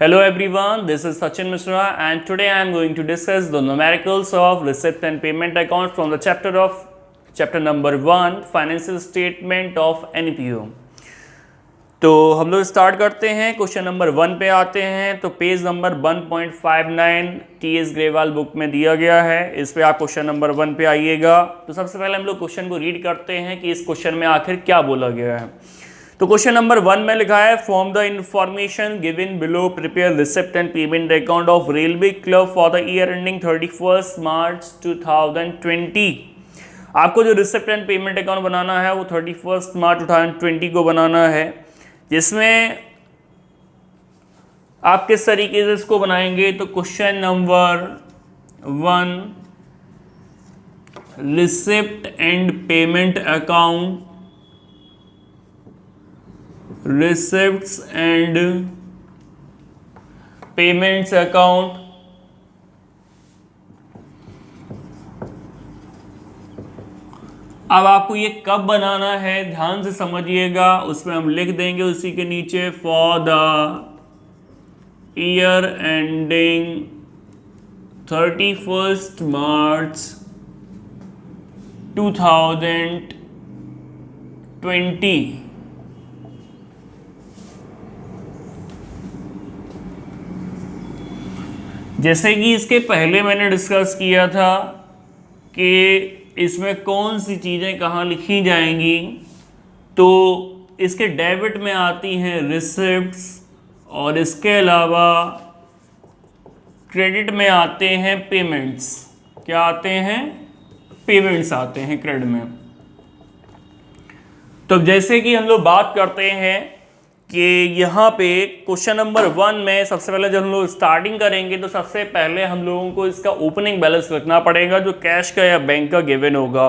Hello everyone, this is Sachin Mishra and today I am going to discuss the numericals of receipt and payment account from the chapter number 1 Financial Statement of NPO। तो हम लोग start करते हैं, question number 1 पे आते हैं। तो page number 1.59 TS Grewal book में दिया गया है, इस पे आप क्वेश्चन नंबर 1 पे आइएगा। तो सबसे पहले हम लोग क्वेश्चन को रीड करते हैं कि इस क्वेश्चन में आखिर क्या बोला गया है। तो क्वेश्चन नंबर 1 में लिखा है from the information given below prepare receipt and payment account of railway club for the year ending 31 मार्च 2020। आपको जो रिसिप्ट एंड पेमेंट अकाउंट बनाना है वो 31 मार्च 2020 को बनाना है, जिसमें आप किस तरीके से इसको बनाएंगे। तो question number 1 receipt and payment account, receipts and payments account. अब आपको ये कब बनाना है ध्यान से समझिएगा, उसमें हम लिख देंगे उसी के नीचे फॉर द ईयर एंडिंग 31 मार्च 2020। जैसे कि इसके पहले मैंने डिस्कस किया था कि इसमें कौन सी चीज़ें कहाँ लिखी जाएंगी। तो इसके डेबिट में आती हैं रिसिप्ट्स और इसके अलावा क्रेडिट में आते हैं पेमेंट्स। क्या आते हैं? पेमेंट्स आते हैं क्रेडिट में। तो जैसे कि हम लोग बात करते हैं कि यहाँ पे क्वेश्चन नंबर 1 में सबसे पहले जब हम लोग स्टार्टिंग करेंगे तो सबसे पहले हम लोगों को इसका ओपनिंग बैलेंस रखना पड़ेगा जो कैश का या बैंक का गिवन होगा।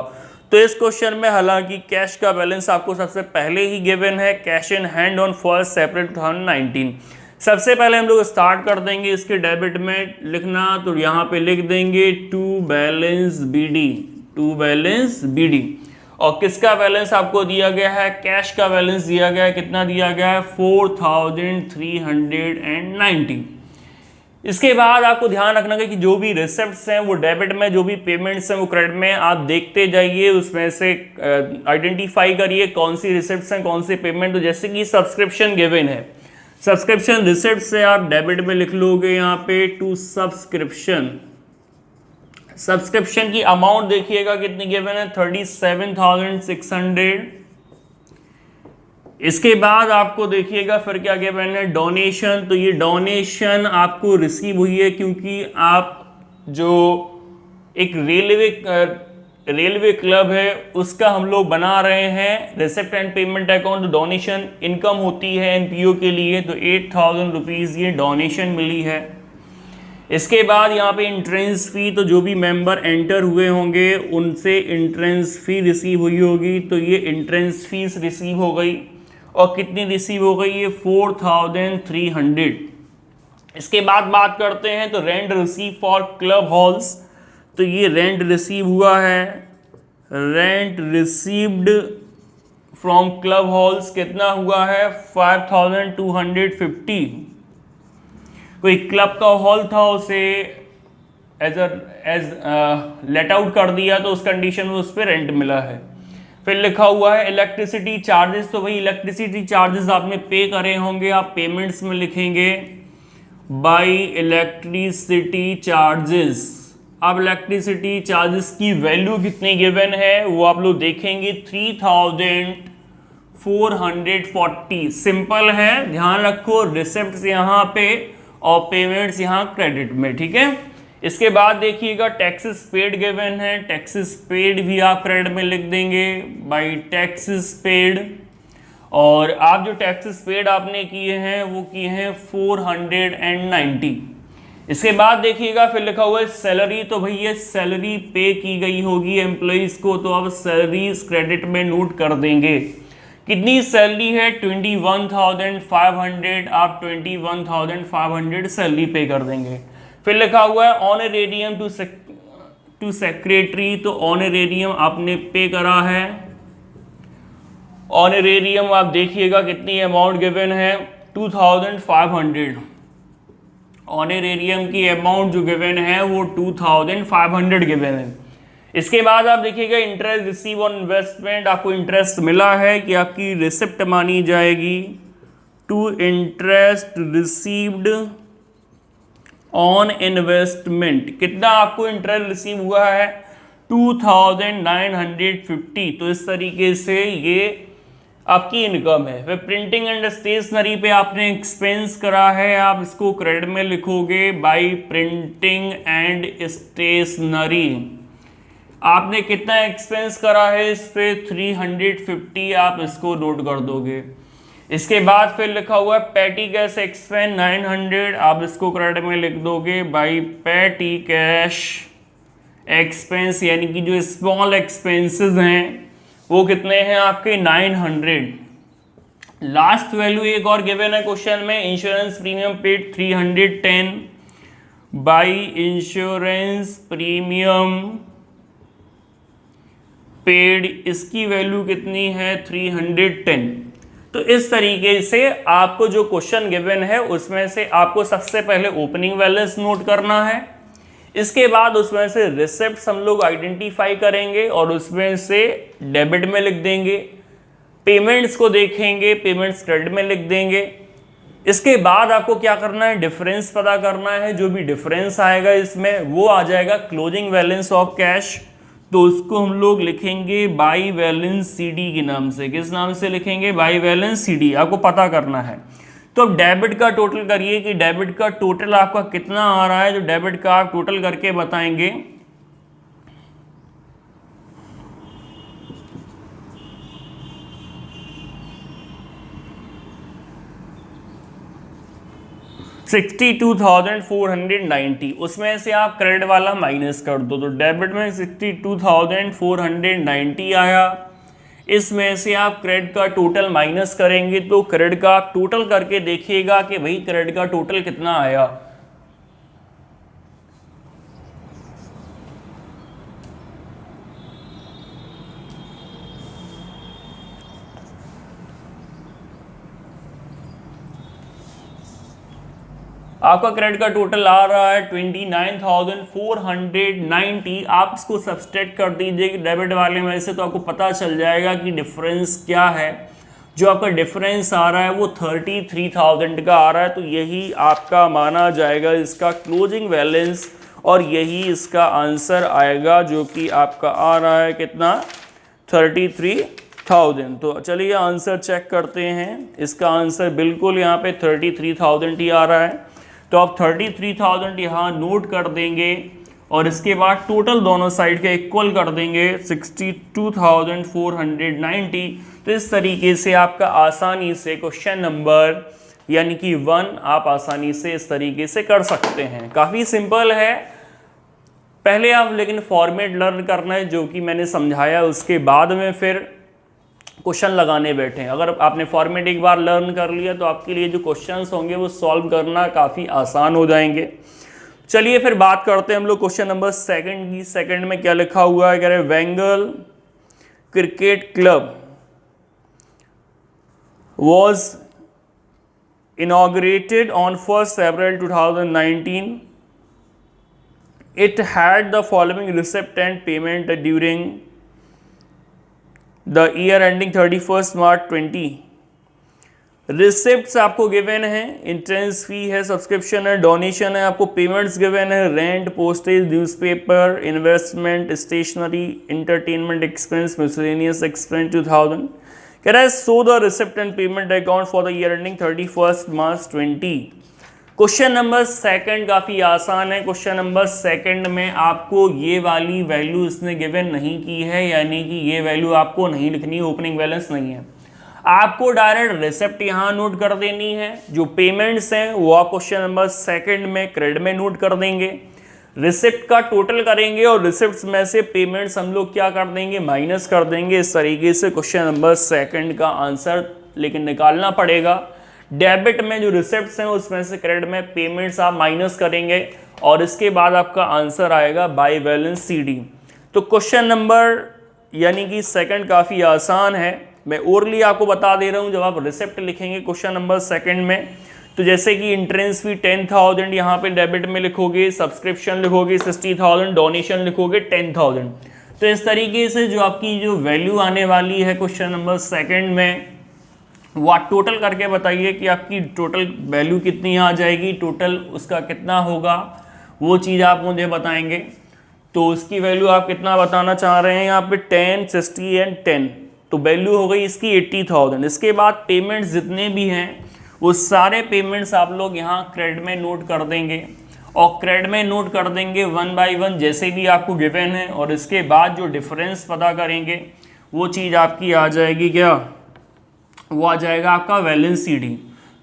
तो इस क्वेश्चन में हालांकि कैश का बैलेंस आपको सबसे पहले ही गिवन है, कैश इन हैंड ऑन 1 अप्रैल 2019। सबसे पहले हम लोग स्टार्ट कर देंगे इसके डेबिट में लिखना। तो यहाँ पे लिख देंगे टू बैलेंस BD। और किसका बैलेंस आपको दिया गया है? कैश का बैलेंस दिया गया है। कितना दिया गया है? 4390। इसके बाद आपको ध्यान रखना है कि जो भी रिसिप्ट्स हैं वो डेबिट में, जो भी पेमेंट्स हैं वो क्रेडिट में। आप देखते जाइए, उसमें से आइडेंटिफाई करिए कौन सी रिसिप्ट्स हैं कौन सी पेमेंट। तो जैसे कि सब्सक्रिप्शन गिवन है, सब्सक्रिप्शन रिसिप्ट से आप डेबिट में लिख लोगे यहाँ पे टू सब्सक्रिप्शन। सब्सक्रिप्शन की अमाउंट देखिएगा कितनी गिवन है, 37,600। इसके बाद आपको देखिएगा फिर क्या गिवन है, डोनेशन। तो ये डोनेशन आपको रिसीव हुई है क्योंकि आप जो एक रेलवे क्लब है उसका हम लोग बना रहे हैं रिसिप्ट एंड पेमेंट अकाउंट। तो डोनेशन इनकम होती है एनपीओ के लिए, तो 8,000 रुपीज़ ये डोनेशन मिली है। इसके बाद यहाँ पे इंट्रेंस फ़ी, तो जो भी मेंबर एंटर हुए होंगे उनसे इंट्रेंस फ़ी रिसीव हुई होगी। तो ये इंट्रेंस फीस रिसीव हो गई। और कितनी रिसीव हो गई? ये 4300। इसके बाद बात करते हैं तो rent receive for club halls. तो ये रेंट रिसीव हुआ है, rent received from club halls कितना हुआ है? 5250। कोई क्लब का हॉल था, उसे एज लेट आउट कर दिया तो उस कंडीशन में उस पर रेंट मिला है। फिर लिखा हुआ है इलेक्ट्रिसिटी चार्जेस। तो भाई इलेक्ट्रिसिटी चार्जेस आपने पे करे होंगे, आप पेमेंट्स में लिखेंगे बाई इलेक्ट्रिसिटी चार्जेस। अब इलेक्ट्रिसिटी चार्जेस की वैल्यू कितनी गिवन है वो आप लोग देखेंगे, 3440। सिंपल है, ध्यान रखो रिसिप्ट्स यहाँ पे और पेमेंट्स यहाँ क्रेडिट में, ठीक है। इसके बाद देखिएगा टैक्सेस पेड गिवन है, टैक्सेस पेड भी आप क्रेडिट में लिख देंगे बाई टैक्सेस पेड। और आप जो टैक्सेस पेड आपने किए हैं वो किए हैं 490। इसके बाद देखिएगा फिर लिखा हुआ है सैलरी। तो भाई ये सैलरी पे की गई होगी एम्प्लॉइज़ को, तो अब सैलरीज क्रेडिट में नोट कर देंगे। कितनी सैलरी है? 21,500। आप 21,500 सैलरी पे कर देंगे। फिर लिखा हुआ है ऑनरेरियम टू सेक्रेटरी। तो ऑनरेरियम आपने पे करा है। ऑनरेरियम आप देखिएगा कितनी अमाउंट गिवन है, 2500। ऑनरेरियम की अमाउंट जो गिवन है वो 2500 गिवन है। इसके बाद आप देखिएगा इंटरेस्ट रिसीव ऑन इन्वेस्टमेंट, आपको इंटरेस्ट मिला है कि आपकी रिसिप्ट मानी जाएगी to interest received on investment. कितना आपको इंटरेस्ट रिसीव हुआ है 2950। तो इस तरीके से ये आपकी इनकम है। फिर प्रिंटिंग एंड स्टेशनरी पे आपने एक्सपेंस करा है, आप इसको क्रेडिट में लिखोगे बाय प्रिंटिंग एंड स्टेशनरी। आपने कितना एक्सपेंस करा है इस पे 350, आप इसको नोट कर दोगे। इसके बाद फिर लिखा हुआ है पैटी कैश एक्सपेंस 900, आप इसको क्रेडिट में लिख दोगे बाय पैटी कैश एक्सपेंस, यानी कि जो स्मॉल एक्सपेंसेस हैं वो कितने हैं आपके 900। लास्ट वैल्यू एक और गिवन है क्वेश्चन में, insurance premium paid 310 by insurance premium paid, इसकी वैल्यू कितनी है 310। तो इस तरीके से आपको जो क्वेश्चन गिवन है उसमें से आपको सबसे पहले ओपनिंग बैलेंस नोट करना है, इसके बाद उसमें से रिसिप्ट्स हम लोग आइडेंटिफाई करेंगे और उसमें से डेबिट में लिख देंगे, पेमेंट्स को देखेंगे, पेमेंट्स क्रेडिट में लिख देंगे। इसके बाद आपको क्या करना है, डिफरेंस पता करना है, जो भी डिफरेंस आएगा इसमें वो आ जाएगा क्लोजिंग बैलेंस ऑफ कैश। तो उसको हम लोग लिखेंगे बाई बैलेंस सीडी के नाम से। किस नाम से लिखेंगे, बाई बैलेंस सीडी, आपको पता करना है। तो अब डेबिट का टोटल करिए कि डेबिट का टोटल आपका कितना आ रहा है, जो डेबिट का आप टोटल करके बताएंगे। $62,490, उसमें से आप क्रेडिट वाला माइनस कर दो। तो डेबिट में 62,490 आया, इसमें से आप क्रेडिट का टोटल माइनस करेंगे तो क्रेडिट का आप टोटल करके देखिएगा कि भाई क्रेडिट का टोटल कितना आया। आपका क्रेडिट का टोटल आ रहा है 29,490। आप इसको सब्सट्रैक्ट कर दीजिए डेबिट वाले में से, तो आपको पता चल जाएगा कि डिफरेंस क्या है। जो आपका डिफरेंस आ रहा है वो 33,000 का आ रहा है। तो यही आपका माना जाएगा इसका क्लोजिंग बैलेंस और यही इसका आंसर आएगा, जो कि आपका आ रहा है कितना 33,000। तो चलिए आंसर चेक करते हैं। इसका आंसर बिल्कुल यहाँ पे 33,000 ही आ रहा है। तो आप 33,000 यहाँ नोट कर देंगे और इसके बाद टोटल दोनों साइड के इक्वल कर देंगे 62,490। तो इस तरीके से आपका आसानी से क्वेश्चन नंबर यानी कि 1 आप आसानी से इस तरीके से कर सकते हैं। काफ़ी सिंपल है। पहले आप लेकिन फॉर्मेट लर्न करना है जो कि मैंने समझाया, उसके बाद में फिर क्वेश्चन लगाने बैठे हैं। अगर आपने फॉर्मेट एक बार लर्न कर लिया तो आपके लिए जो क्वेश्चंस होंगे वो सॉल्व करना काफ़ी आसान हो जाएंगे। चलिए फिर बात करते हैं हम लोग क्वेश्चन नंबर 2 की। सेकंड में क्या लिखा हुआ है, कह रहे वेंगल cricket club was inaugurated on 1st April 2019. It had the following receipt and payment during the year ending 31st March 20. Receipts आपको गिवन है, इंट्रेंस फी है, सब्सक्रिप्शन है, डोनेशन है, आपको पेमेंट्स गिवन है, rent, postage, newspaper, investment, stationery, entertainment expense, miscellaneous expense 2000। कह रहा है so the receipt and payment account for the year ending 31st March 20। Question number 2 काफ़ी आसान है। क्वेश्चन नंबर 2 में आपको ये वाली वैल्यू इसने गिवन नहीं की है, यानी कि ये वैल्यू आपको नहीं लिखनी, ओपनिंग बैलेंस नहीं है। आपको डायरेक्ट रिसिप्ट यहाँ नोट कर देनी है। जो पेमेंट्स हैं वो आप क्वेश्चन नंबर 2 में क्रेडिट में नोट कर देंगे, रिसिप्ट का टोटल करेंगे और रिसिप्ट्स में से पेमेंट्स हम लोग क्या कर देंगे, माइनस कर देंगे। इस तरीके से क्वेश्चन नंबर 2 का आंसर लेकिन निकालना पड़ेगा। डेबिट में जो रिसिप्ट्स हैं उसमें से क्रेडिट में पेमेंट्स आप माइनस करेंगे और इसके बाद आपका आंसर आएगा बाय बैलेंस सीडी। तो क्वेश्चन नंबर यानी कि 2 काफ़ी आसान है। मैं ओरली आपको बता दे रहा हूँ, जब आप रिसिप्ट लिखेंगे क्वेश्चन नंबर 2 में तो जैसे कि इंट्रेंस फी 10,000 यहाँ पे डेबिट में लिखोगे, सब्सक्रिप्शन लिखोगे 60,000, डोनेशन लिखोगे 10,000। तो इस तरीके से जो आपकी जो वैल्यू आने वाली है क्वेश्चन नंबर सेकंड में, वो आप टोटल करके बताइए कि आपकी टोटल वैल्यू कितनी आ जाएगी, टोटल उसका कितना होगा, वो चीज़ आप मुझे बताएंगे। तो उसकी वैल्यू आप कितना बताना चाह रहे हैं यहाँ पे 10, 60 एंड 10, तो वैल्यू हो गई इसकी 80,000। इसके बाद पेमेंट्स जितने भी हैं वो सारे पेमेंट्स आप लोग यहाँ क्रेडिट में नोट कर देंगे, और क्रेडिट में नोट कर देंगे 1 बाय 1 जैसे भी आपको गिवन है, और इसके बाद जो डिफरेंस पता करेंगे वो चीज़ आपकी आ जाएगी क्या, वो आ जाएगा आपका बैलेंस CD।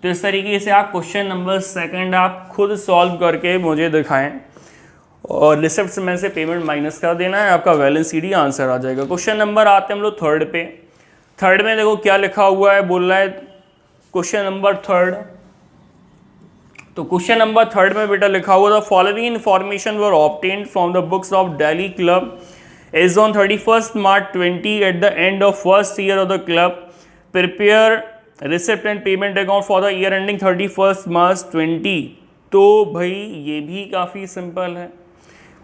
तो इस तरीके से आप क्वेश्चन नंबर सेकंड आप खुद सॉल्व करके मुझे दिखाएं, और रिसिप्ट में से पेमेंट माइनस कर देना है, आपका बैलेंस CD आंसर आ जाएगा। क्वेश्चन नंबर आते हैं हम लोग थर्ड पे। थर्ड में देखो क्या लिखा हुआ है, बोल रहा है क्वेश्चन नंबर थर्ड। तो क्वेश्चन नंबर थर्ड में बेटा लिखा हुआ था, following information were obtained from the books of Delhi club as on 31 March 20 at the end of first year of the club, prepare receipt and payment account for the year ending 31 March 20। तो भाई ये भी काफ़ी simple है,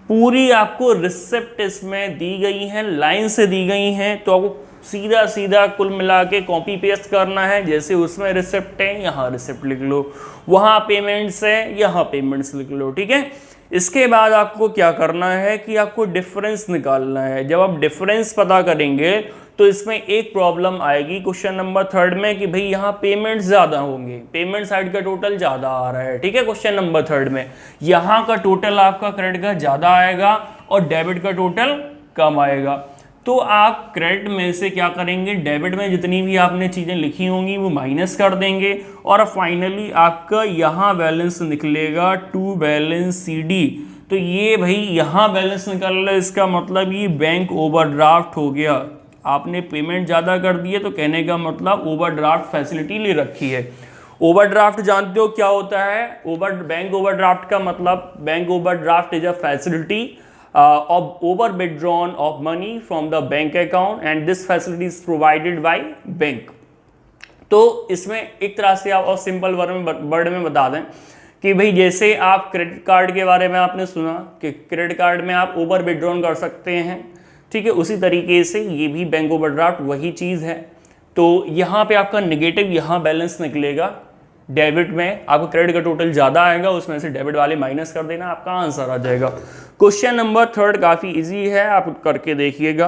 पूरी आपको receipt इसमें दी गई है, लाइन से दी गई हैं, तो आपको सीधा सीधा कुल मिला के कॉपी पेस्ट करना है। जैसे उसमें रिसिप्ट है यहाँ रिसिप्ट लिख लो, वहाँ पेमेंट्स है यहाँ पेमेंट्स लिख लो, ठीक है। इसके बाद आपको क्या करना है कि आपको डिफरेंस निकालना है। जब आप डिफरेंस पता करेंगे तो इसमें एक प्रॉब्लम आएगी क्वेश्चन नंबर थर्ड में कि भाई यहाँ पेमेंट्स ज़्यादा होंगे, पेमेंट साइड का टोटल ज़्यादा आ रहा है, ठीक है। क्वेश्चन नंबर थर्ड में यहाँ का टोटल आपका क्रेडिट का ज़्यादा आएगा और डेबिट का टोटल कम आएगा। तो आप क्रेडिट में से क्या करेंगे, डेबिट में जितनी भी आपने चीज़ें लिखी होंगी वो माइनस कर देंगे, और फाइनली आपका यहाँ बैलेंस निकलेगा टू बैलेंस CD। तो ये भाई यहाँ बैलेंस निकल रहा है, इसका मतलब ये बैंक ओवरड्राफ्ट हो गया। आपने पेमेंट ज़्यादा कर दी है तो कहने का मतलब ओवरड्राफ्ट फैसिलिटी ले रखी है। ओवरड्राफ्ट जानते हो क्या होता है, बैंक ओवरड्राफ्ट का मतलब, bank overdraft is a facility of over withdrawn of money from the bank account and this facility is provided by bank। तो इसमें एक तरह से आप और सिंपल वर्ड में बता दें कि भाई जैसे आप क्रेडिट कार्ड के बारे में आपने सुना कि क्रेडिट कार्ड में आप ओवर विड्रॉन कर सकते हैं, ठीक है, उसी तरीके से ये भी बैंक ओवरड्राफ्ट वही चीज़ है। तो यहाँ पे आपका नेगेटिव यहाँ बैलेंस निकलेगा, डेबिट में आपको क्रेडिट का टोटल ज़्यादा आएगा, उसमें से डेबिट वाले माइनस कर देना, आपका आंसर आ जाएगा। क्वेश्चन नंबर थर्ड काफ़ी इजी है, आप करके देखिएगा।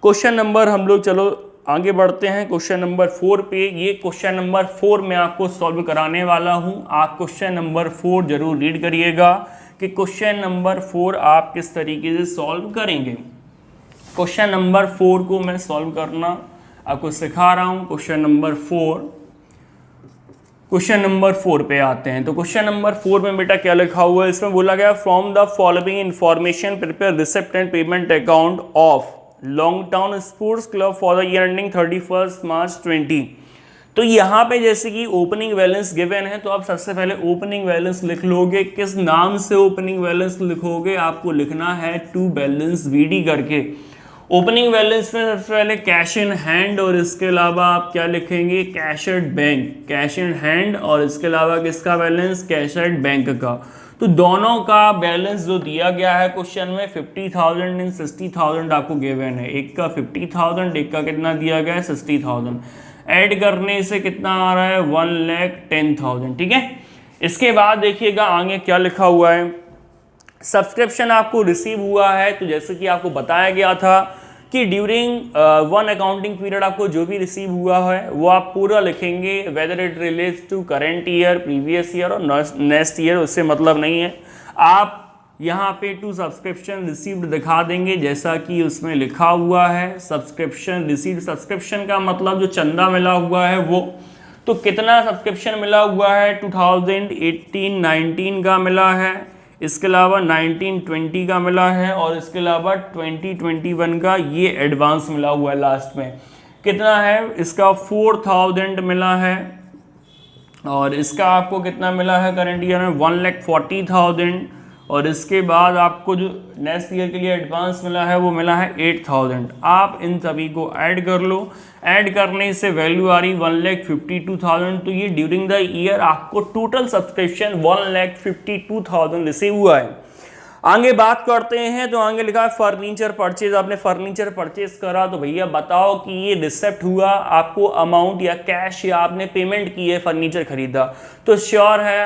क्वेश्चन नंबर हम लोग चलो आगे बढ़ते हैं क्वेश्चन नंबर 4 पे। ये क्वेश्चन नंबर 4 मैं आपको सॉल्व कराने वाला हूँ, आप क्वेश्चन नंबर 4 जरूर रीड करिएगा कि क्वेश्चन नंबर 4 आप किस तरीके से सॉल्व करेंगे। क्वेश्चन नंबर 4 को मैं सॉल्व करना आपको सिखा रहा हूँ। क्वेश्चन नंबर 4 पे आते हैं। तो क्वेश्चन नंबर 4 में बेटा क्या लिखा हुआ है, इसमें बोला गया from the following information prepare receipt and payment account of long town sports club for the year ending 31 March 20। तो यहाँ पे जैसे कि ओपनिंग बैलेंस गिवन है, तो आप सबसे पहले ओपनिंग बैलेंस लिख लोगे। किस नाम से ओपनिंग बैलेंस लिखोगे, आपको लिखना है टू बैलेंस VD करके। ओपनिंग बैलेंस में सबसे पहले कैश इन हैंड, और इसके अलावा आप क्या लिखेंगे, cash at bank, cash in hand, और इसके अलावा किसका बैलेंस, कैश एट बैंक का। तो दोनों का बैलेंस जो दिया गया है क्वेश्चन में 50,000 एंड 60,000 आपको गिवन है। एक का 50,000, एक का कितना दिया गया है 60,000। ऐड करने से कितना आ रहा है 1,10,000, ठीक है। इसके बाद देखिएगा आगे क्या लिखा हुआ है, सब्सक्रिप्शन आपको रिसीव हुआ है। तो जैसे कि आपको बताया गया था कि ड्यूरिंग वन अकाउंटिंग पीरियड आपको जो भी रिसीव हुआ है वो आप पूरा लिखेंगे, whether it relates to current year, previous year और नेक्स्ट ईयर, उससे मतलब नहीं है। आप यहाँ पे टू सब्सक्रिप्शन रिसीव्ड दिखा देंगे जैसा कि उसमें लिखा हुआ है। सब्सक्रिप्शन रिसीव्ड, सब्सक्रिप्शन का मतलब जो चंदा मिला हुआ है वो, तो कितना सब्सक्रिप्शन मिला हुआ है 2018-19 का मिला है, इसके अलावा 1920 का मिला है, और इसके अलावा 2021 का ये एडवांस मिला हुआ है। लास्ट में कितना है, इसका 4,000 मिला है, और इसका आपको कितना मिला है करंट ईयर में 1,40,000, और इसके बाद आपको जो नेक्स्ट ईयर के लिए एडवांस मिला है वो मिला है 8000। आप इन सभी को ऐड कर लो, ऐड करने से वैल्यू आ रही 1,52,000। तो ये ड्यूरिंग द ईयर आपको टोटल सब्सक्रिप्शन 1,52,000 रिसीव हुआ है। आगे बात करते हैं तो आगे लिखा है फर्नीचर परचेज। आपने फर्नीचर परचेज करा तो भैया बताओ कि ये रिसिप्ट हुआ, आपको अमाउंट या कैश या आपने पेमेंट की है, फर्नीचर खरीदा तो श्योर है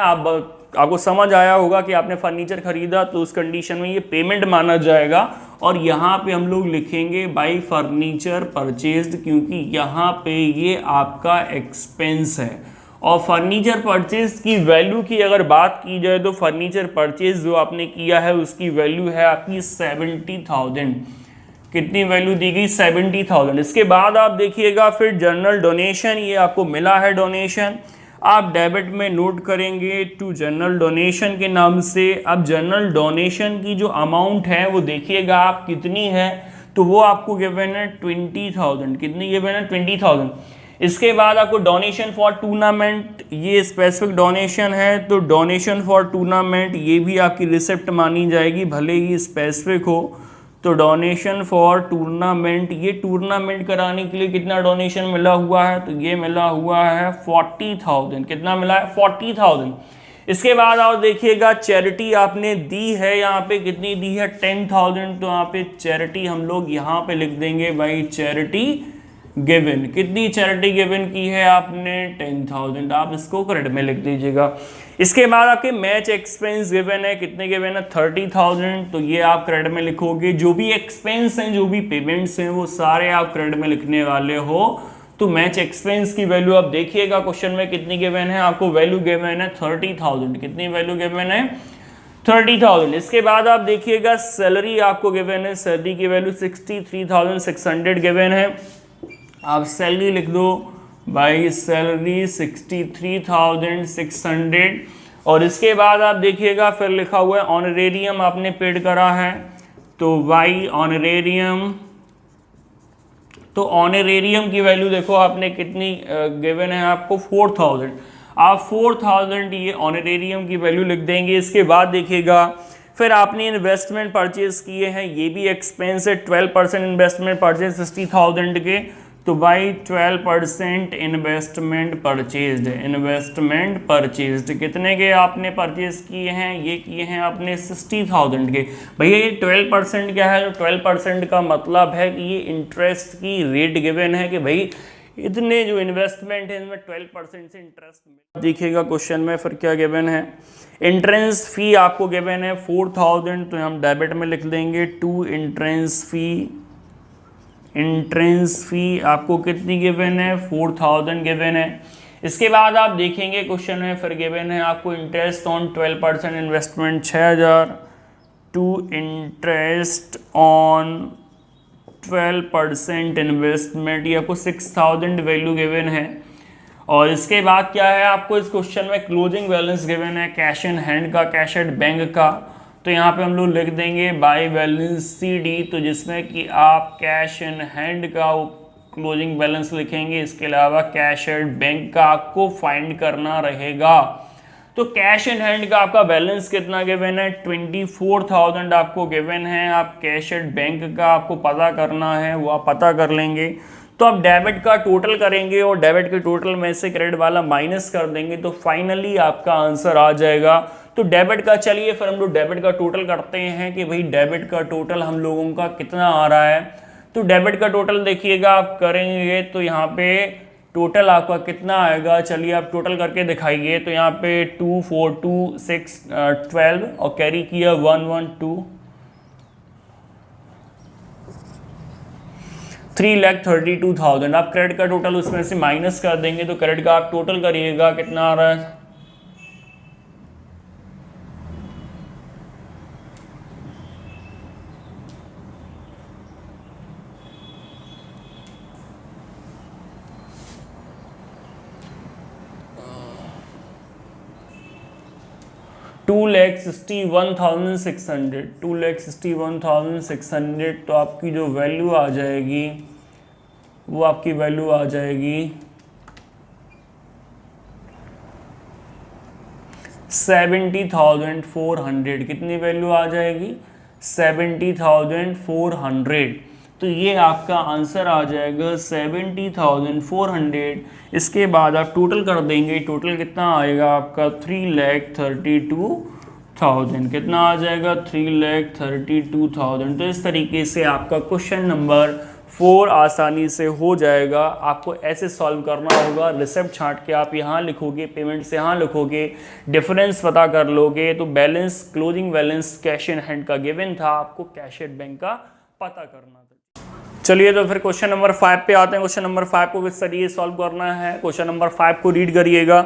आपको समझ आया होगा कि आपने फर्नीचर खरीदा तो उस कंडीशन में ये पेमेंट माना जाएगा। और यहाँ पे हम लोग लिखेंगे बाई फर्नीचर परचेज्ड, क्योंकि यहाँ पे ये आपका एक्सपेंस है। और फर्नीचर परचेज की वैल्यू की अगर बात की जाए तो फर्नीचर परचेज जो आपने किया है उसकी वैल्यू है आपकी 70,000। कितनी वैल्यू दी गई? 70,000। इसके बाद आप देखिएगा फिर जनरल डोनेशन, ये आपको मिला है डोनेशन, आप डेबिट में नोट करेंगे टू जनरल डोनेशन के नाम से। अब जनरल डोनेशन की जो अमाउंट है वो देखिएगा आप कितनी है, तो वो आपको गिवन है 20,000। कितनी गिवन है? 20,000। इसके बाद आपको डोनेशन फॉर टूर्नामेंट, ये स्पेसिफिक डोनेशन है तो डोनेशन फॉर टूर्नामेंट ये भी आपकी रिसिप्ट मानी जाएगी, भले ही स्पेसिफिक हो। तो डोनेशन फॉर टूर्नामेंट, ये टूर्नामेंट कराने के लिए कितना डोनेशन मिला हुआ है? तो ये मिला हुआ है 40,000। कितना मिला है? 40,000। इसके बाद आप देखिएगा चैरिटी आपने दी है, यहाँ पे कितनी दी है? 10,000। तो यहाँ पे चैरिटी हम लोग यहाँ पे लिख देंगे भाई चैरिटी गिवन। कितनी चैरिटी गिवन की है आपने? 10,000। आप इसको क्रेडिट में लिख दीजिएगा। इसके बाद आपके मैच एक्सपेंस गिवन है, कितने गिवन है? 30,000। तो ये आप क्रेडिट में लिखोगे। जो भी एक्सपेंस हैं, जो भी पेमेंट्स हैं, वो सारे आप क्रेडिट में लिखने वाले हो। तो मैच एक्सपेंस की वैल्यू आप देखिएगा क्वेश्चन में कितनी गिवन है, आपको वैल्यू गिवन है 30,000। कितनी वैल्यू गिवन है? 30,000। इसके बाद आप देखिएगा सैलरी आपको गिवन है, सैलरी की वैल्यू 63,600 गिवन है। आप सैलरी लिख दो भाई, सैलरी 63,600। और इसके बाद आप देखिएगा फिर लिखा हुआ है ऑनरेरियम आपने पेड करा है, तो भाई ऑनरेरियम, तो ऑनरेरियम की वैल्यू देखो आपने कितनी गिवन है आपको? 4,000। आप 4,000 ये ऑनरेरियम की वैल्यू लिख देंगे। इसके बाद देखिएगा फिर आपने इन्वेस्टमेंट परचेज किए हैं, ये भी एक्सपेंस है। 12% इन्वेस्टमेंट परचेज 60,000 के, तो भाई 12% इन्वेस्टमेंट परचेज्ड। इन्वेस्टमेंट परचेज्ड कितने के आपने परचेज किए हैं? ये किए हैं आपने 60,000 के। भैया ये 12% क्या है? तो 12% का मतलब है कि ये इंटरेस्ट की रेट गिवन है कि भाई इतने जो इन्वेस्टमेंट है इनमें 12% से इंटरेस्ट देखिएगा क्वेश्चन में। फिर क्या गिवन है? एंट्रेंस फी आपको गिवन है 4,000, तो हम डेबिट में लिख देंगे to entrance fee. Entrance fee आपको कितनी गिवन है? 4,000 गिवन है। इसके बाद आप देखेंगे क्वेश्चन में फिर गिवन है आपको interest on 12% investment 6,000 to interest on 12% investment, ये आपको 6,000 वैल्यू गिवन है। और इसके बाद क्या है आपको इस क्वेश्चन में? क्लोजिंग बैलेंस गिवन है, कैश इन हैंड का, कैश एट बैंक का। तो यहाँ पे हम लोग लिख देंगे बाय बैलेंस CD, तो जिसमें कि आप कैश इन हैंड का क्लोजिंग बैलेंस लिखेंगे। इसके अलावा कैश एट बैंक का आपको फाइंड करना रहेगा। तो कैश इन हैंड का आपका बैलेंस कितना गिवन है? 24,000 आपको गिवन है। आप कैश एट बैंक का आपको पता करना है, वो आप पता कर लेंगे। तो आप डेबिट का टोटल करेंगे और डेबिट के टोटल में से क्रेडिट वाला माइनस कर देंगे, तो फाइनली आपका आंसर आ जाएगा। तो डेबिट का, चलिए फिर हम लोग डेबिट का टोटल करते हैं कि भाई डेबिट का टोटल हम लोगों का कितना आ रहा है। तो डेबिट का टोटल देखिएगा आप करेंगे तो यहाँ पे टोटल आपका कितना आएगा? चलिए आप टोटल करके दिखाइए। तो यहाँ पे 2, 4, 2, 6, 12 और कैरी किया 1, 1, 2, 3,32,000। आप क्रेडिट का टोटल उसमें से माइनस कर देंगे, तो क्रेडिट का आप टोटल करिएगा कितना आ रहा है? 2,61,600। 2,61,600। तो आपकी जो वैल्यू आ जाएगी वो आपकी वैल्यू आ जाएगी 70,400, कितनी वैल्यू आ जाएगी 70,400। तो ये आपका आंसर आ जाएगा 70,400। इसके बाद आप टोटल कर देंगे, टोटल कितना आएगा आपका 3,32,000, कितना आ जाएगा 3,32,000। तो इस तरीके से आपका क्वेश्चन नंबर 4 आसानी से हो जाएगा। आपको ऐसे सॉल्व करना होगा, रिसिप्ट छांट के आप यहाँ लिखोगे, पेमेंट से यहाँ लिखोगे, डिफरेंस पता कर लोगे। तो balance, closing balance cash in hand का गिवन था, आपको कैश एट बैंक का पता करना था। चलिए तो फिर क्वेश्चन नंबर 5 पे आते हैं। क्वेश्चन नंबर 5 को किस तरीके सॉल्व करना है, क्वेश्चन नंबर 5 को रीड करिएगा।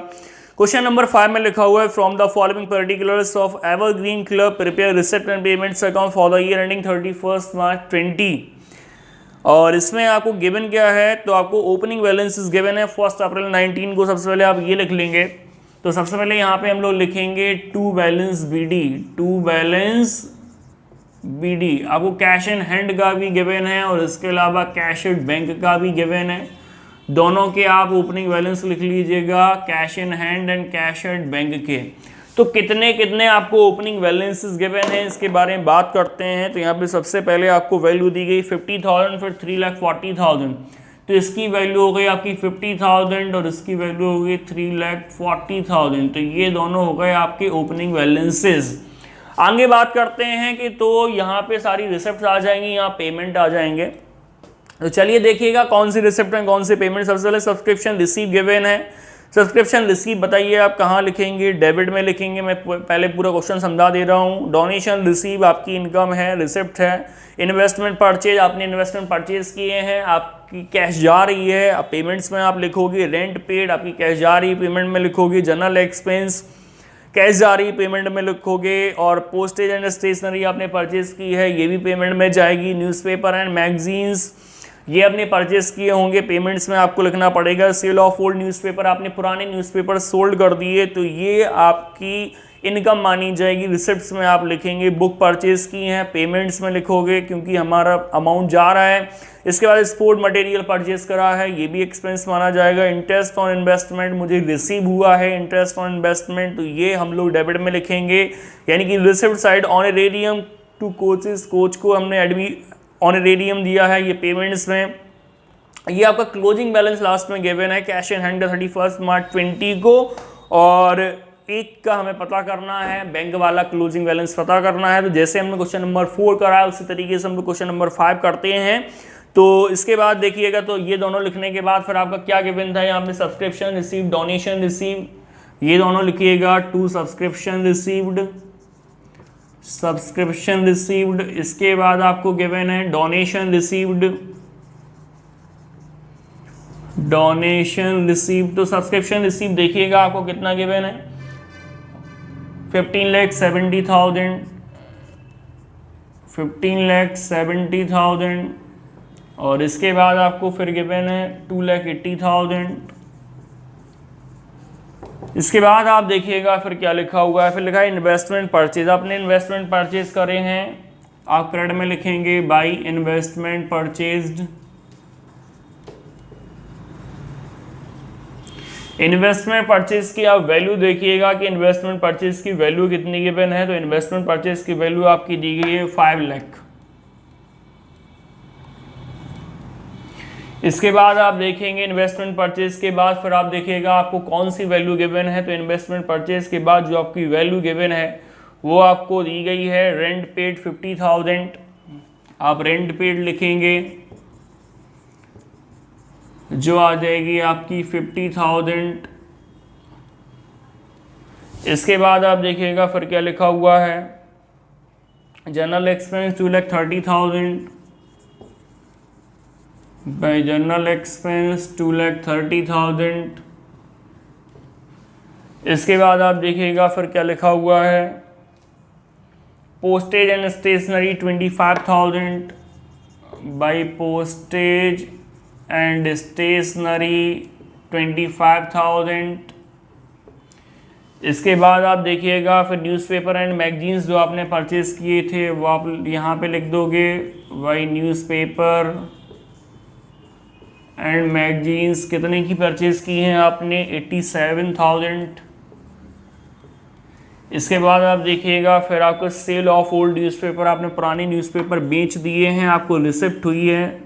क्वेश्चन नंबर 5 में लिखा हुआ है from the following particulars of evergreen club prepare receipt and payments account for the year ending 31 March 20। और इसमें आपको गिवन क्या है, तो आपको ओपनिंग बैलेंसेस गिवन है 1 अप्रैल 19 को। सबसे पहले आप ये लिख लेंगे। तो सबसे पहले यहाँ पे हम लोग लिखेंगे to balance BD, to balance BD. आपको कैश इन हैंड का भी गिवन है और इसके अलावा कैश एट बैंक का भी गिवन है। दोनों के आप ओपनिंग बैलेंस लिख लीजिएगा, cash in hand and cash at bank के। तो कितने कितने आपको ओपनिंग बैलेंसेस गिवन है, इसके बारे में बात करते हैं। तो यहाँ पे सबसे पहले आपको वैल्यू दी गई 50,000, फिर 3,40,000। तो इसकी वैल्यू हो गई आपकी 50,000 और इसकी वैल्यू हो गई 3,40,000। तो ये दोनों हो गए आपके ओपनिंग बैलेंसेस। आगे बात करते हैं कि तो यहाँ पे सारी रिसिप्ट आ जाएंगी, यहाँ पेमेंट आ जाएंगे। तो चलिए देखिएगा कौन सी रिसिप्ट है, कौन सी पेमेंट। सबसे पहले सब्सक्रिप्शन रिसीव गिवन है। सब्सक्रिप्शन रिसीव बताइए आप कहाँ लिखेंगे, डेबिट में लिखेंगे। मैं पहले पूरा क्वेश्चन समझा दे रहा हूँ। डोनेशन रिसीव आपकी इनकम है, रिसिप्ट है। इन्वेस्टमेंट परचेज, आपने इन्वेस्टमेंट परचेज किए हैं, आपकी कैश जा रही है, आप पेमेंट्स में आप लिखोगे। रेंट पेड, आपकी कैश जा रही है, पेमेंट में लिखोगे। जनरल एक्सपेंस, कैश जा रही पेमेंट में लिखोगे। और पोस्टेज एंड स्टेशनरी आपने परचेज की है, ये भी पेमेंट में जाएगी। न्यूज़पेपर एंड मैगजीन्स, ये आपने परचेज किए होंगे, पेमेंट्स में आपको लिखना पड़ेगा। सेल ऑफ ओल्ड न्यूज़पेपर, आपने पुराने न्यूज़पेपर सोल्ड कर दिए, तो ये आपकी इनकम मानी जाएगी, रिसिप्ट्स में आप लिखेंगे। बुक परचेज की हैं, पेमेंट्स में लिखोगे क्योंकि हमारा अमाउंट जा रहा है। इसके बाद स्पोर्ट मटेरियल परचेज करा है, ये भी एक्सपेंस माना जाएगा। इंटरेस्ट ऑन इन्वेस्टमेंट, मुझे रिसीव हुआ है इंटरेस्ट ऑन इन्वेस्टमेंट, तो ये हम लोग डेबिट में लिखेंगे। यानी कि receipt side honorarium to coaches, coach को हमने ऑनरेरियम दिया है, ये पेमेंट्स में। ये आपका क्लोजिंग बैलेंस लास्ट में गिवन है कैश इन हैंड 31 मार्च 20 को। और एक का हमें पता करना है, बैंक वाला क्लोजिंग बैलेंस पता करना है। तो जैसे हमने क्वेश्चन नंबर 4 करा है उसी तरीके से हम लोग क्वेश्चन नंबर 5 करते हैं। तो इसके बाद देखिएगा, तो ये दोनों लिखने के बाद फिर आपका क्या गिवन था, यहाँ पे सब्सक्रिप्शन रिसीव, डोनेशन रिसीव, ये दोनों लिखिएगा। To subscription received, subscription received. इसके बाद आपको गिवन है डोनेशन रिसीव्ड, डोनेशन रिसीव्ड। तो सब्सक्रिप्शन रिसीव देखिएगा आपको कितना गिवन है, 15,70,000, 15,70,000। और इसके बाद आपको फिर गिवन है 2,80,000। इसके बाद आप देखिएगा फिर क्या लिखा हुआ है, फिर लिखा है इन्वेस्टमेंट परचेज। आपने इन्वेस्टमेंट परचेज करे हैं, आप क्रेडिट में लिखेंगे by investment purchased. Investment purchase की आप वैल्यू देखिएगा कि इन्वेस्टमेंट परचेज की वैल्यू कितनी गिवन है। तो इन्वेस्टमेंट परचेज की वैल्यू आपकी दी गई है 5 लाख। इसके बाद आप देखेंगे इन्वेस्टमेंट परचेज के बाद फिर आप देखिएगा आपको कौन सी वैल्यू गिवन है। तो इन्वेस्टमेंट परचेज के बाद जो आपकी वैल्यू गिवन है वो आपको दी गई है रेंट पेड 50,000। आप रेंट पेड लिखेंगे जो आ जाएगी आपकी 50,000। इसके बाद आप देखिएगा फिर क्या लिखा हुआ है, general expense 2,30,000 by general expense 2,30,000। इसके बाद आप देखिएगा फिर क्या लिखा हुआ है, postage and stationery 25,000 by postage and stationery 25,000। इसके बाद आप देखिएगा फिर न्यूज़पेपर एंड मैगजीन्स जो आपने परचेज किए थे वो आप यहाँ पे लिख दोगे बाई न्यूज़पेपर एंड मैगजीन्स। कितने की परचेज की हैं आपने, 87,000। इसके बाद आप देखिएगा फिर आपको सेल ऑफ ओल्ड न्यूज़पेपर, आपने पुरानी न्यूज़पेपर बेच दिए हैं, आपको रिसिप्ट हुई है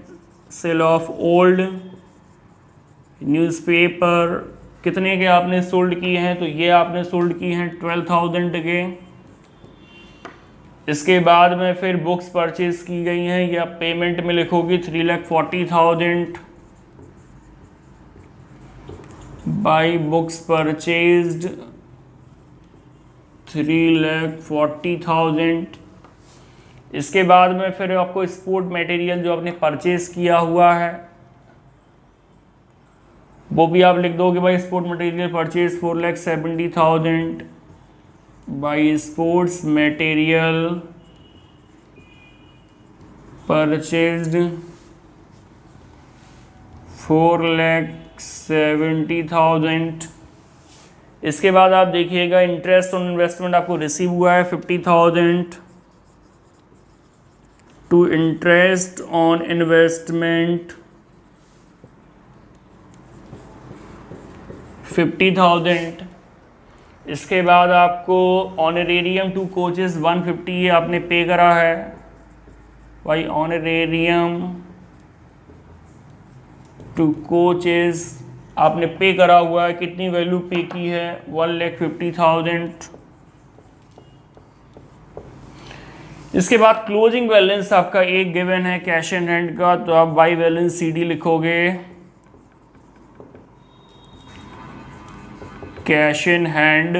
सेल ऑफ ओल्ड न्यूज़पेपर, कितने के आपने सोल्ड किए हैं, तो ये आपने सोल्ड किए हैं 12,000 के। इसके बाद में फिर बुक्स परचेज की गई हैं, ये आप पेमेंट में लिखोगी 3,40,000 बाई बुक्स परचेज्ड 3,40,000। इसके बाद में फिर आपको स्पोर्ट मटेरियल जो आपने परचेज किया हुआ है वो भी आप लिख दोगे भाई, sport material purchase 4,70,000 by sports material purchased 4,70,000। इसके बाद आप देखिएगा इंटरेस्ट ऑन इन्वेस्टमेंट आपको रिसीव हुआ है 50,000 टू इंटरेस्ट ऑन इन्वेस्टमेंट 50,000। इसके बाद आपको ऑनरेरियम टू कोचेस 150 ये आपने पे करा है भाई, ऑनरेरियम टू कोचेस आपने पे करा हुआ है, कितनी वैल्यू पे की है 1,50,000। इसके बाद क्लोजिंग बैलेंस आपका एक गिवन है कैश इन हैंड का, तो आप बाई बैलेंस CD लिखोगे, cash in hand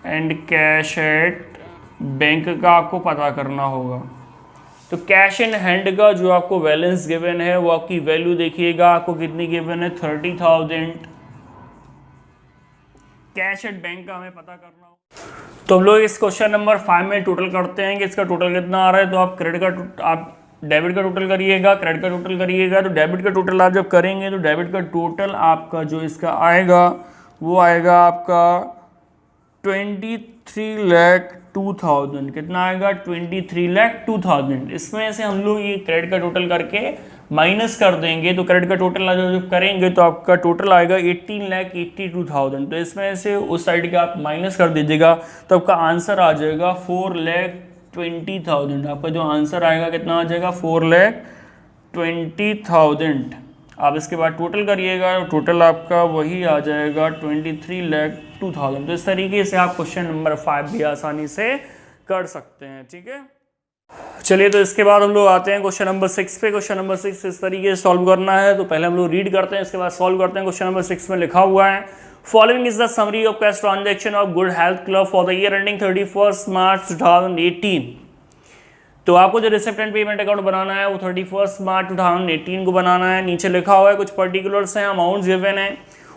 and cash at bank का आपको पता करना होगा। तो कैश इन हैंड का जो आपको बैलेंस गिवन है वो आपकी वैल्यू देखिएगा, आपको कितनी गिवन है 30,000। कैश एट बैंक का हमें पता करना होगा। तो हम लोग इस क्वेश्चन नंबर 5 में टोटल करते हैं कि इसका टोटल कितना आ रहा है। तो आप आप डेबिट का टोटल करिएगा, क्रेडिट का टोटल करिएगा। तो डेबिट का टोटल आप जब करेंगे तो डेबिट का टोटल आपका जो इसका आएगा वो आएगा आपका 23,02,000। कितना आएगा 23,02,000। इसमें से हम लोग ये क्रेडिट का टोटल करके माइनस कर देंगे, तो क्रेडिट का टोटल जब करेंगे तो आपका टोटल आएगा 18,82,000। तो इसमें से उस साइड का आप माइनस कर दीजिएगा तो आपका आंसर आ जाएगा 4,20,000। आपका जो आंसर आएगा कितना आ जाएगा 4,20,000। आप इसके बाद टोटल करिएगा, टोटल आपका वही आ जाएगा 23,02,000। तो इस तरीके से आप क्वेश्चन नंबर 5 भी आसानी से कर सकते हैं। ठीक है, चलिए तो इसके बाद हम लोग आते हैं क्वेश्चन नंबर 6 पे। क्वेश्चन नंबर 6 इस तरीके से सॉल्व करना है, तो पहले हम लोग रीड करते हैं, इसके बाद सॉल्व करते हैं। क्वेश्चन नंबर 6 में लिखा हुआ है, following is the summary of cash transaction of good health club for the year ending 31 मार्च 2018। तो आपको जो रिसिप्ट एंड पेमेंट अकाउंट बनाना है वो 31 मार्च 2018 को बनाना है। नीचे लिखा हुआ है कुछ पर्टिकुलर्स हैं, अमाउंट्स गिवन है,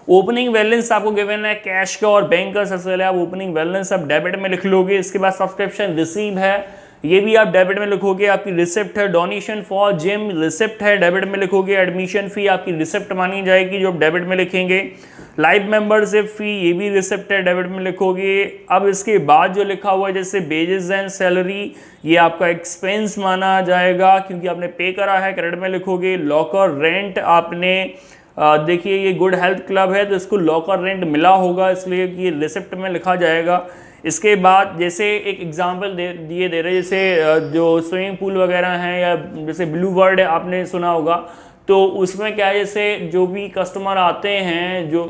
ओपनिंग बैलेंस आपको गिवन है कैश का और बैंक का। सबसे पहले आप ओपनिंग बैलेंस आप डेबिट में लिख लोगे। इसके बाद सब्सक्रिप्शन रिसीव है, ये भी आप डेबिट में लिखोगे। आपकी रिसिप्ट है डोनेशन फॉर जिम, रिसिप्ट है डेबिट में लिखोगे। एडमिशन फी आपकी रिसिप्ट मानी जाएगी जो आप डेबिट में लिखेंगे। लाइव मेंबरशिप फी ये भी रिसिप्ट है डेबिट में लिखोगे। अब इसके बाद जो लिखा हुआ है जैसे वेजेस एंड सैलरी, ये आपका एक्सपेंस माना जाएगा क्योंकि आपने पे करा है, क्रेडिट में लिखोगे। लॉकर रेंट आपने देखिए ये गुड हेल्थ क्लब है तो इसको लॉकर रेंट मिला होगा इसलिए कि रिसिप्ट में लिखा जाएगा। इसके बाद जैसे एक एग्जांपल दे रहे जैसे जो स्विमिंग पूल वगैरह हैं या जैसे ब्लू वर्ल्ड है आपने सुना होगा, तो उसमें क्या है जैसे जो भी कस्टमर आते हैं जो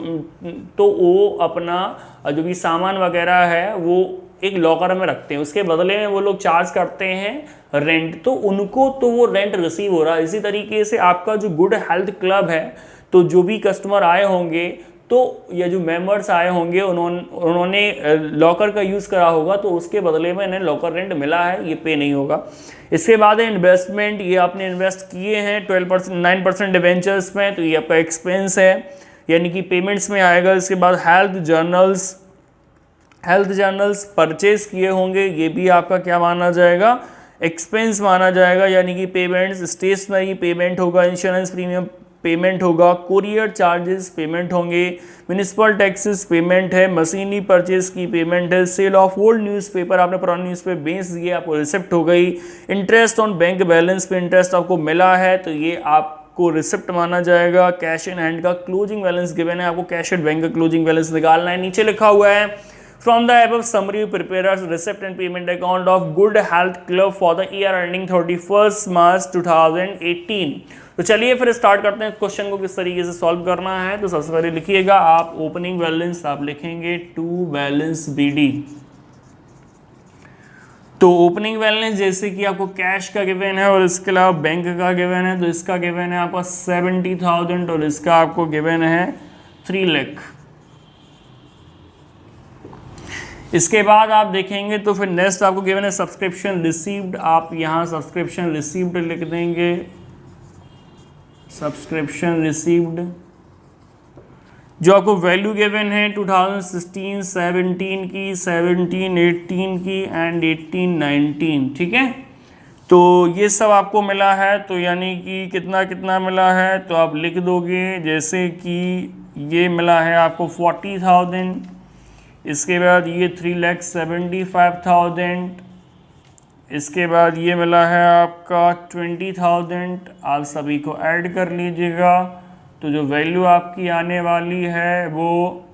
तो वो अपना जो भी सामान वगैरह है वो एक लॉकर में रखते हैं, उसके बदले में वो लोग चार्ज करते हैं रेंट, तो उनको तो वो रेंट रिसीव हो रहा है। इसी तरीके से आपका जो गुड हेल्थ क्लब है तो जो भी कस्टमर आए होंगे तो या जो मेंबर्स आए होंगे उन्होंने लॉकर का यूज़ करा होगा तो उसके बदले में इन्हें लॉकर रेंट मिला है, ये पे नहीं होगा। इसके बाद है इन्वेस्टमेंट, ये आपने इन्वेस्ट किए हैं 9% डिवेंचर्स में, तो ये आपका एक्सपेंस है यानी कि पेमेंट्स में आएगा। इसके बाद हेल्थ जर्नल्स परचेज किए होंगे, ये भी आपका क्या माना जाएगा एक्सपेंस माना जाएगा यानी कि पेमेंट्स। स्टेशनरी पेमेंट होगा, इंश्योरेंस प्रीमियम पेमेंट होगा, कोरियर चार्जेस पेमेंट होंगे, म्यूनिसिपल टैक्सेस पेमेंट है, मशीनरी परचेज की पेमेंट है, सेल ऑफ ओल्ड न्यूज़पेपर आपने पुराने न्यूज़पेपर बेच दिए आपको रिसिप्ट हो गई, इंटरेस्ट ऑन बैंक बैलेंस पे इंटरेस्ट आपको मिला है तो ये आपको रिसिप्ट माना जाएगा। कैश इन हैंड का क्लोजिंग बैलेंस गिवन है, आपको कैश एट बैंक का क्लोजिंग बैलेंस निकालना है। नीचे लिखा हुआ है From the above summary, prepare a receipt and payment account of Good Health Club for the year ending 31st March 2018. तो चलिए फिर स्टार्ट करते हैं इस क्वेश्चन को किस तरीके से सॉल्व करना है। तो सबसे पहले लिखिएगा आप ओपनिंग बैलेंस, आप लिखेंगे टू बैलेंस BD। तो ओपनिंग बैलेंस जैसे कि आपको कैश का गिवन है और इसके अलावा बैंक का गिवन है, तो इसका गिवन है आपका 70,000 और इसका आपको गिवन है 3 लाख। इसके बाद आप देखेंगे तो फिर नेक्स्ट आपको गिवन है सब्सक्रिप्शन रिसीव्ड। आप यहाँ सब्सक्रिप्शन रिसीव्ड लिख देंगे, सब्सक्रिप्शन रिसीव्ड। जो आपको वैल्यू गिवन है 2016, 17 की, 17, 18 की एंड 18, 19, ठीक है। तो ये सब आपको मिला है, तो यानी कि कितना कितना मिला है तो आप लिख दोगे, जैसे कि ये मिला है आपको 40,000, इसके बाद ये 3,75,000, इसके बाद ये मिला है आपका 20,000। आप सभी को ऐड कर लीजिएगा, तो जो वैल्यू आपकी आने वाली है वो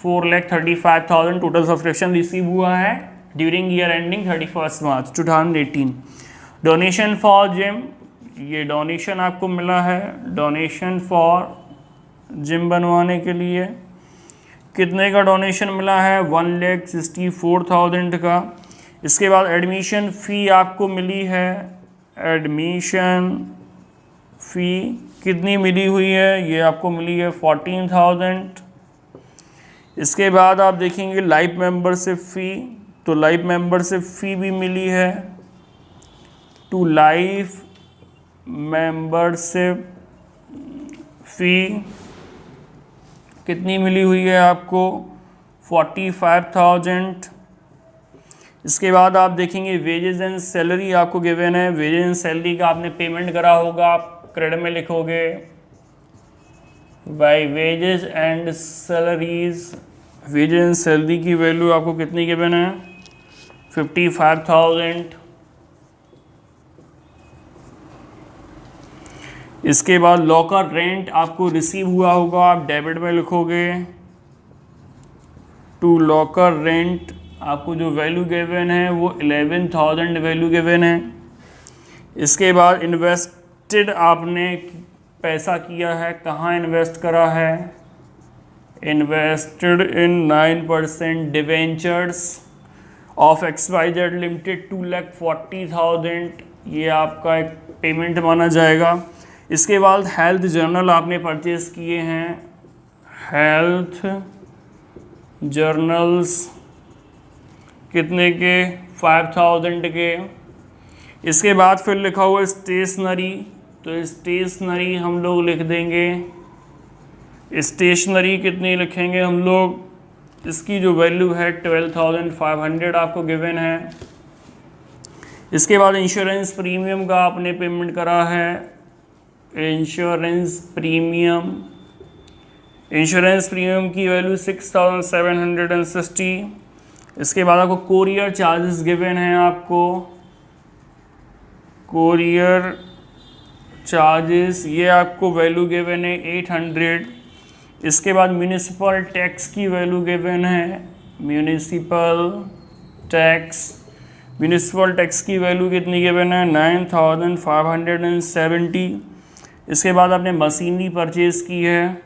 4,35,000 टोटल सब्सक्रिप्शन रिसीव हुआ है during year ending 31 March 2018। Donation for gym, ये डोनेशन आपको मिला है, डोनेशन फॉर जिम बनवाने के लिए कितने का डोनेशन मिला है 1,64,000 का। इसके बाद एडमिशन फ़ी आपको मिली है, एडमिशन फ़ी कितनी मिली हुई है, ये आपको मिली है 14,000। इसके बाद आप देखेंगे लाइफ मेंबरशिप फ़ी, तो लाइफ मेंबरशिप फ़ी भी मिली है, टू लाइफ मेंबरशिप फ़ी कितनी मिली हुई है आपको 45,000। इसके बाद आप देखेंगे वेजेस एंड सैलरी आपको गिवन है, वेजेस एंड सैलरी का आपने पेमेंट करा होगा, आप क्रेडिट में लिखोगे by wages and salaries. Wages and salary की वैल्यू आपको कितनी गिवन है 55,000। इसके बाद लॉकर रेंट आपको रिसीव हुआ होगा, आप डेबिट में लिखोगे टू लॉकर रेंट। आपको जो वैल्यू गिवन है वो 11,000 वैल्यू गिवन है। इसके बाद इन्वेस्टेड आपने पैसा किया है, कहाँ इन्वेस्ट करा है, invested in 9% debentures of XYZ limited 2,40,000, ये आपका एक पेमेंट माना जाएगा। इसके बाद हेल्थ जर्नल आपने परचेज किए हैं, हेल्थ जर्नल्स कितने के 5,000 के। इसके बाद फिर लिखा हुआ स्टेशनरी, तो स्टेशनरी हम लोग लिख देंगे, स्टेशनरी कितनी लिखेंगे हम लोग, इसकी जो वैल्यू है 12,500 आपको गिवन है। इसके बाद इंश्योरेंस प्रीमियम का आपने पेमेंट करा है, इंश्योरेंस प्रीमियम की वैल्यू 6,760। इसके बाद आपको कोरियर चार्जेस गिवन हैं, आपको कोरियर चार्जेस ये आपको वैल्यू गिवन है 800। इसके बाद म्यूनिसिपल टैक्स की वैल्यू गिवन है, म्यूनिसिपल टैक्स की वैल्यू कितनी गिवन है 9,570। इसके बाद आपने मशीनरी परचेज की है,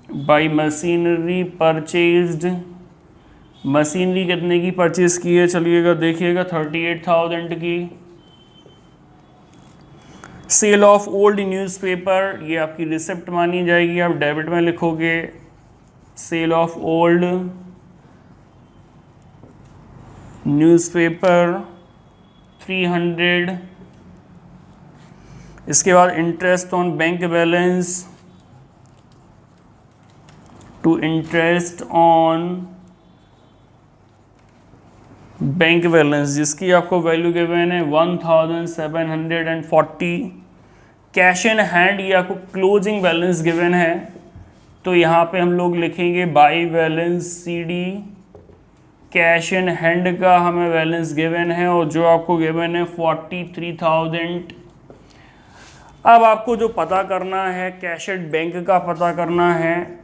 बाई मशीनरी परचेज्ड, मशीनरी कितने की परचेज की है चलिएगा देखिएगा 38,000 की। सेल ऑफ ओल्ड न्यूज़पेपर, ये आपकी रिसिप्ट मानी जाएगी, आप डेबिट में लिखोगे सेल ऑफ ओल्ड न्यूज़पेपर 300। इसके बाद interest on bank balance, to interest on bank balance जिसकी आपको वैल्यू गिवन है 1,740। कैश इन हैंड ये आपको क्लोजिंग बैलेंस गिवन है, तो यहाँ पे हम लोग लिखेंगे by balance CD। Cash in hand का हमें बैलेंस गिवन है और जो आपको गिवन है 43,000। अब आपको जो पता करना है कैश एट बैंक का पता करना है,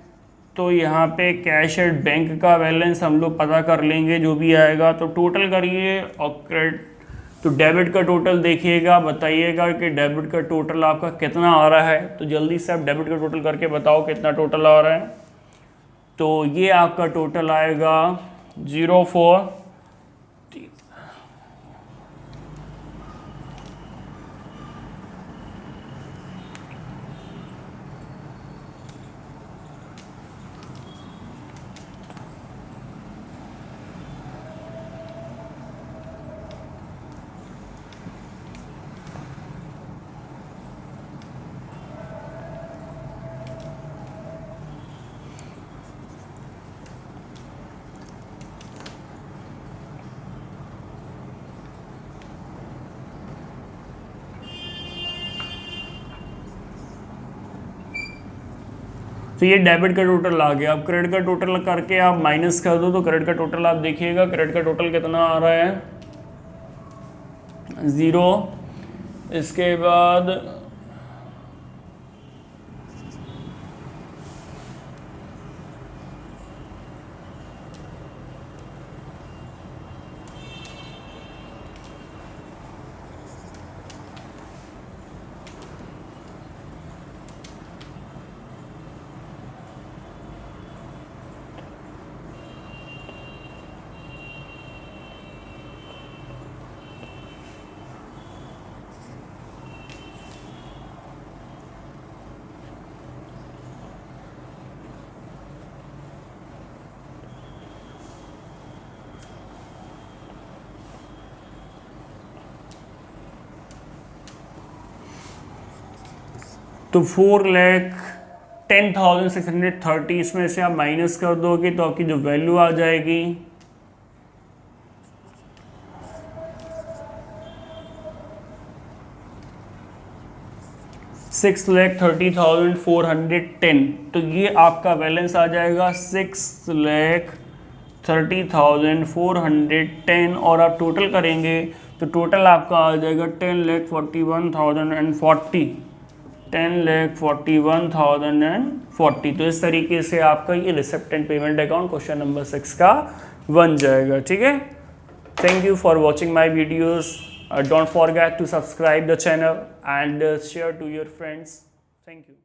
तो यहाँ पे कैश एट बैंक का बैलेंस हम लोग पता कर लेंगे जो भी आएगा। तो टोटल करिए और क्रेडिट, तो डेबिट का टोटल देखिएगा, बताइएगा कि डेबिट का टोटल आपका कितना आ रहा है। तो जल्दी से आप डेबिट का टोटल करके बताओ कितना टोटल आ रहा है। तो ये आपका टोटल आएगा 04। तो ये डेबिट का टोटल आ गया। अब क्रेडिट का टोटल करके आप माइनस कर दो, तो क्रेडिट का टोटल आप देखिएगा, क्रेडिट का टोटल कितना आ रहा है 0। इसके बाद तो 4,10,630 इसमें से आप माइनस कर दोगे तो आपकी जो वैल्यू आ जाएगी 6,30,410। तो ये आपका बैलेंस आ जाएगा 6,30,410 और आप टोटल करेंगे तो टोटल आपका आ जाएगा 10,41,040। 10,41,040। तो इस तरीके से आपका ये receipt and payment account question number 6 का बन जाएगा। ठीक है, thank you for watching my videos. Don't forget to subscribe the channel and share to your friends. Thank you.